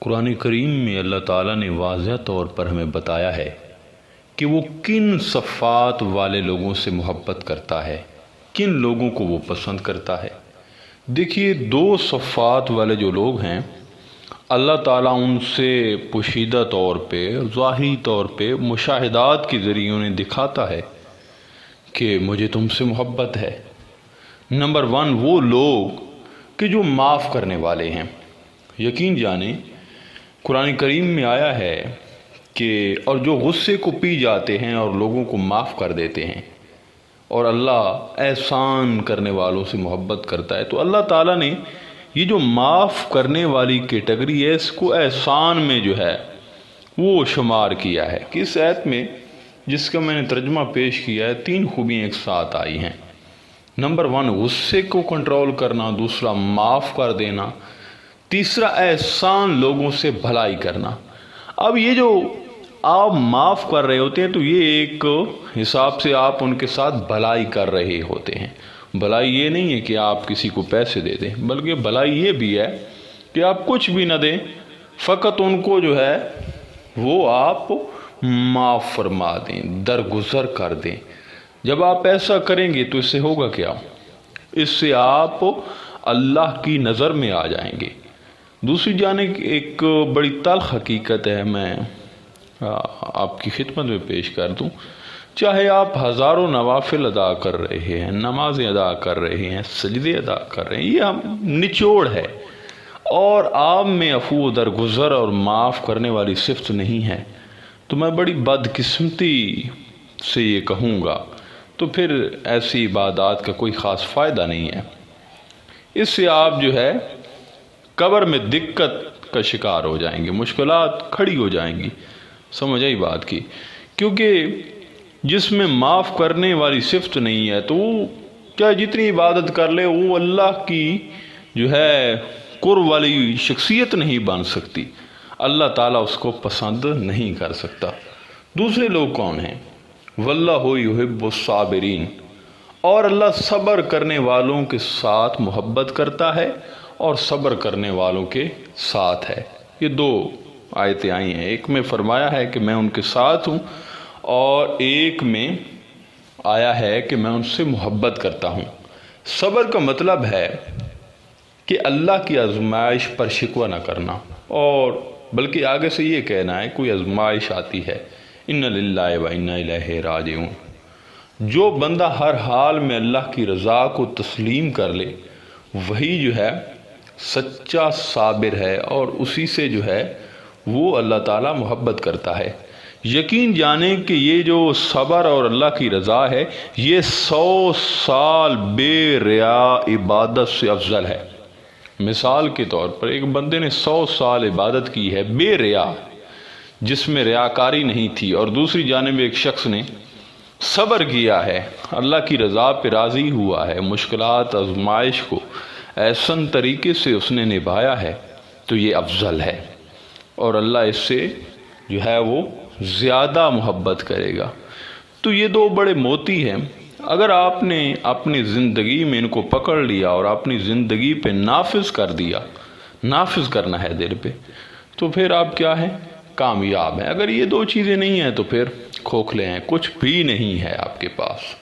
قرآن کریم میں اللہ تعالیٰ نے واضح طور پر ہمیں بتایا ہے کہ وہ کن صفات والے لوگوں سے محبت کرتا ہے، کن لوگوں کو وہ پسند کرتا ہے۔ دیکھیے، دو صفات والے جو لوگ ہیں، اللہ تعالیٰ ان سے پوشیدہ طور پہ، ظاہری طور پہ مشاہدات کے ذریعے انہیں دکھاتا ہے کہ مجھے تم سے محبت ہے۔ نمبر 1 وہ لوگ کہ جو معاف کرنے والے ہیں۔ یقین جانیں، قرآن کریم میں آیا ہے کہ اور جو غصے کو پی جاتے ہیں اور لوگوں کو معاف کر دیتے ہیں، اور اللہ احسان کرنے والوں سے محبت کرتا ہے۔ تو اللہ تعالیٰ نے یہ جو معاف کرنے والی کیٹیگری ہے، اس کو احسان میں جو ہے وہ شمار کیا ہے کہ اس آیت میں، جس کا میں نے ترجمہ پیش کیا ہے، 3 خوبیاں ایک ساتھ آئی ہیں۔ نمبر 1 غصے کو کنٹرول کرنا، دوسرا معاف کر دینا، تیسرا احسان لوگوں سے بھلائی کرنا۔ اب یہ جو آپ معاف کر رہے ہوتے ہیں تو یہ ایک حساب سے آپ ان کے ساتھ بھلائی کر رہے ہوتے ہیں۔ بھلائی یہ نہیں ہے کہ آپ کسی کو پیسے دے دیں، بلکہ بھلائی یہ بھی ہے کہ آپ کچھ بھی نہ دیں، فقط ان کو جو ہے وہ آپ معاف فرما دیں، درگزر کر دیں۔ جب آپ ایسا کریں گے تو اس سے ہوگا کیا؟ اس سے آپ اللہ کی نظر میں آ جائیں گے۔ دوسری جانب ایک بڑی تلخ حقیقت ہے، میں آپ کی خدمت میں پیش کر دوں۔ چاہے آپ ہزاروں نوافل ادا کر رہے ہیں، نمازیں ادا کر رہے ہیں، سجدے ادا کر رہے ہیں، یہ نچوڑ ہے، اور آپ میں عفو درگزر اور معاف کرنے والی صفت نہیں ہے، تو میں بڑی بدقسمتی سے یہ کہوں گا، تو پھر ایسی عبادات کا کوئی خاص فائدہ نہیں ہے۔ اس سے آپ جو ہے قبر میں دقت کا شکار ہو جائیں گے، مشکلات کھڑی ہو جائیں گی۔ سمجھ آئی بات کی؟ کیونکہ جس میں معاف کرنے والی صفت نہیں ہے تو وہ چاہے جتنی عبادت کر لے، وہ اللہ کی جو ہے قرب والی شخصیت نہیں بن سکتی، اللہ تعالیٰ اس کو پسند نہیں کر سکتا۔ دوسرے لوگ کون ہیں؟ واللہ یحب الصابرین، اور اللہ صبر کرنے والوں کے ساتھ محبت کرتا ہے اور صبر کرنے والوں کے ساتھ ہے۔ یہ 2 آیتیں آئی ہیں، ایک میں فرمایا ہے کہ میں ان کے ساتھ ہوں، اور ایک میں آیا ہے کہ میں ان سے محبت کرتا ہوں۔ صبر کا مطلب ہے کہ اللہ کی آزمائش پر شکوہ نہ کرنا، اور بلکہ آگے سے یہ کہنا ہے کوئی آزمائش آتی ہے، ان للہ و انا الیہ راجعون۔ جو بندہ ہر حال میں اللہ کی رضا کو تسلیم کر لے، وہی جو ہے سچا صابر ہے، اور اسی سے جو ہے وہ اللہ تعالیٰ محبت کرتا ہے۔ یقین جانیں کہ یہ جو صبر اور اللہ کی رضا ہے، یہ 100 سال بے ریا عبادت سے افضل ہے۔ مثال کے طور پر ایک بندے نے 100 سال عبادت کی ہے بے ریا، جس میں ریاکاری نہیں تھی، اور دوسری جانب ایک شخص نے صبر کیا ہے، اللہ کی رضا پہ راضی ہوا ہے، مشکلات آزمائش کو احسن طریقے سے اس نے نبھایا ہے، تو یہ افضل ہے، اور اللہ اس سے جو ہے وہ زیادہ محبت کرے گا۔ تو یہ 2 بڑے موتی ہیں، اگر آپ نے اپنی زندگی میں ان کو پکڑ لیا اور اپنی زندگی پہ نافذ کر دیا، نافذ کرنا ہے دل پہ، تو پھر آپ کیا ہیں؟ کامیاب ہیں۔ اگر یہ 2 چیزیں نہیں ہیں تو پھر کھوکھلے ہیں، کچھ بھی نہیں ہے آپ کے پاس۔